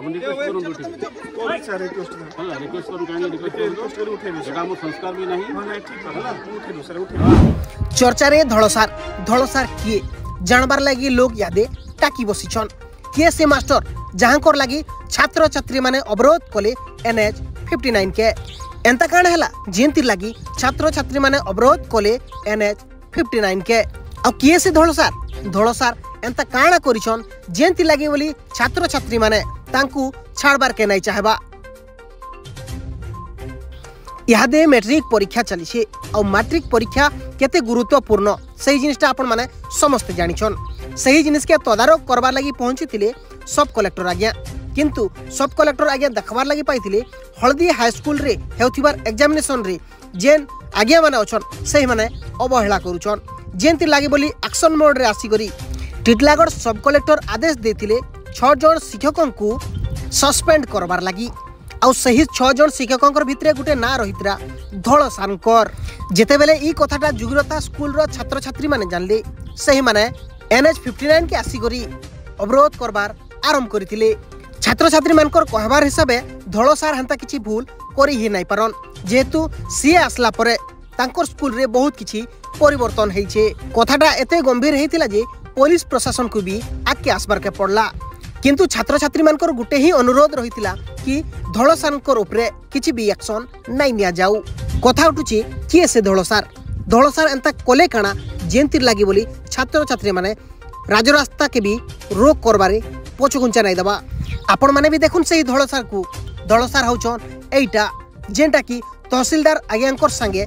आपण रिक्वेस्ट करून कोण सर रिक्वेस्ट हला रिक्वेस्ट करून काय रिक्वेस्ट करू उठेबे सेटा मो संस्कार भी नहीं माने ठीक हला उठेबे सर उठे चर्चा रे धड़सार किए जानबार लगी लोग यादे टाकी बसिछन किए से मास्टर जहांकर लगी छात्र छात्री माने अवरोध कले NH 59 के एंता काण हला जेंति लगी छात्र छात्री माने अवरोध कले NH 59 के आ किए से धड़सार एंता काणा करिछन जेंति लगी बोली छात्र छात्री माने तांकू छाड़बार के नहीं चाहबा। इहादे मैट्रिक परीक्षा चली और मैट्रिक परीक्षा केते गुरुत्वपूर्ण सही जिनिसटा आपण माने समस्त जानिछन। सही जिनिस के तदारक करबार लगी पहुंची सब कलेक्टर आज्ञा किंतु सब कलेक्टर आज्ञा देखबार लगी पाइथिले हल्दी हाई स्कूल रे हेउथिबार एग्जामिनेशन रे जेन आज्ञा माने अछन सही माने अवहेला करूछन जेंति लागी बोली एक्शन मोड रे आसी करी टिटलागढ़ सब कलेक्टर आदेश देथिले 6 जन शिक्षकों को सस्पेंड करबार लगी आउ सही 6 जन शिक्षकों भितरे गुटे ना रहितरा धड़सार जेते बेले ई कथाटा जुगुरता स्कूल रो छात्र छात्री माने जानले सही माने NH 59 के आसी करी अवरोध करबार आरंभ करथिले। छात्र छात्री मानकर कहबार हिसाबे धड़सार हंता किछि भूल करी ही नै पारन जेहेतु सीए आसला परे तांकर स्कूल रे बहुत किछि परिवर्तन हेइछे। कथाटा एते गंभीर हेइतिला जे पुलिस प्रशासन को भी आके आसबार के पड़ला किंतु छात्र छात्री मानकर गुटे ही अनुरोध रहितिला कि धड़सार उपरे किछि भी एक्शन नै निया जाऊ। कथा उठुछि किए से धड़सार एंता कोले काना जेंतिर लागी बोली छात्र छात्री माने राजरास्ता के भी रोक करबारे पछुघुंचा नै दबा। आपण माने भी देखुन सही धड़सार होचन एइटा जेंटा कि तहसीलदार आज्ञांकर संगे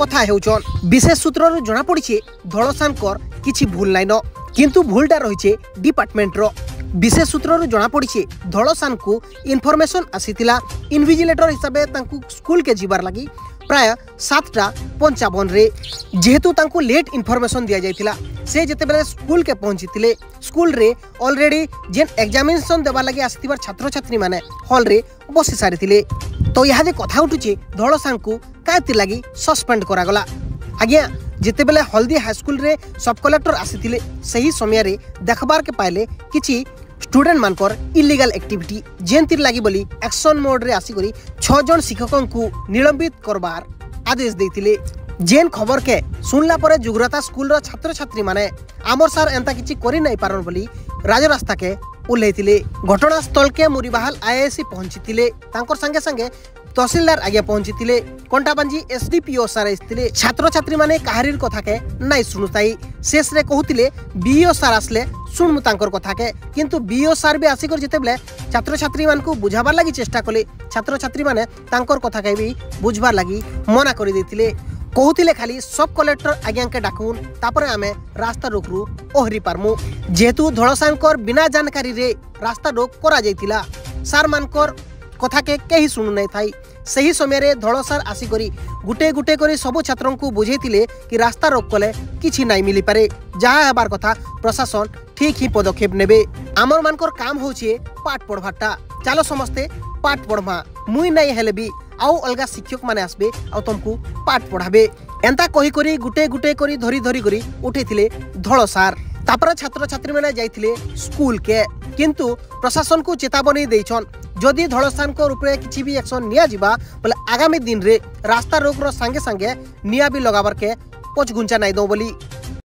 कथा हेउचन विशेष सूत्ररु जणा पड़िछे धड़सार किछि भूल नाइन किंतु भूलटा रहिछे डिपार्टमेंट रो। विशेष सूत्ररु जणा पड़िछे धड़सार को इनफॉरमेशन आसीतिला इनविजिलेटर हिसाबे तांकू स्कूल के जीवार लगी प्राय 7:55 रे जेहेतु तांकू लेट इनफॉरमेशन दिया जायतिला से जेते बेले स्कूल के पहुंचीतिले स्कूल रे ऑलरेडी जेन एग्जामिनेशन देबा लगी आसीतिबार छात्र छात्री माने हॉल रे बसी सारितिले। तो यहाँ दे कथा उठुचे धड़सार को कायति लगी सस्पेंड करा गला। आज्ञा जेते बेले हल्दी हाई स्कूल रे सब कलेक्टर आसीतिले सही समय रे देखबार के पाइले किछि स्टूडेंट मानकर इलीगल एक्टिविटी जेंतिर लगी बोली एक्शन मोड रे आसी करी 6 जन शिक्षकों को निलंबित करबार आदेश देतिले। जेन खबर के सुनला परे जुगरता स्कूल रो छात्र छात्री माने आमर सार एंता किछि करि नै पारन बोली राजरास्ता के उल्लेथिले। घटनास्थल के मुरीबाहाल IAC पहुंचीतिले तांकर संगे संगे तहसीलदार आगे पहुंचीतिले कंटाबांजी SDPO सार आइतिले। छात्र छात्री माने काहारीर कथा के नै सुनुताई शेष रे कहूतिले BO सार आसले सुनमु तांकर कथा के किंतु BO सार भी आसी कर जेते बेले छात्र छात्री मान को बुझाबार लागि चेष्टा कले छात्र छात्री माने तांकर कथा के भी बुझबार लागि मना करि देतिले। कहूतिले खाली सब कलेक्टर आज्ञा के डाकुन तापरे आमे रास्ता रोकरू ओहरी पारमु जेहेतु धड़सार बिना जानकारी रे रास्ता रोक करा जायतिला सार मानकर कथा के कहीं सुनु नहीं थाई। सही समय रे धड़सार आसी करी गुटे गुटे करी सब छात्रों को बुझेतिले कि रास्ता रोक कले किछि नहीं मिली पारे जहाँ हेबार कथा प्रशासन ठीक ही पदक्षेप नेबे। आमर मानकर काम होचे पाठ पढ़वाटा चलो समस्ते पाठ पढ़वा मुई नहीं हेले भी आउ अलगा शिक्षक माने आसबे आ तुमको पाठ पढ़ाबे एंता कही करी गुटे गुटे करी धरी धरी करी उठेतिले धड़सार। तापर छात्र छात्री माने जाइतिले स्कूल के किंतु प्रशासन को चेतावनी देछन जदि धड़सार को उपरे किछि भी एक्शन निया जिबा बोले आगामी दिन रे रास्ता रोक रो संगे संगे निया भी लगाबार के पछघुंचा नै दो बोली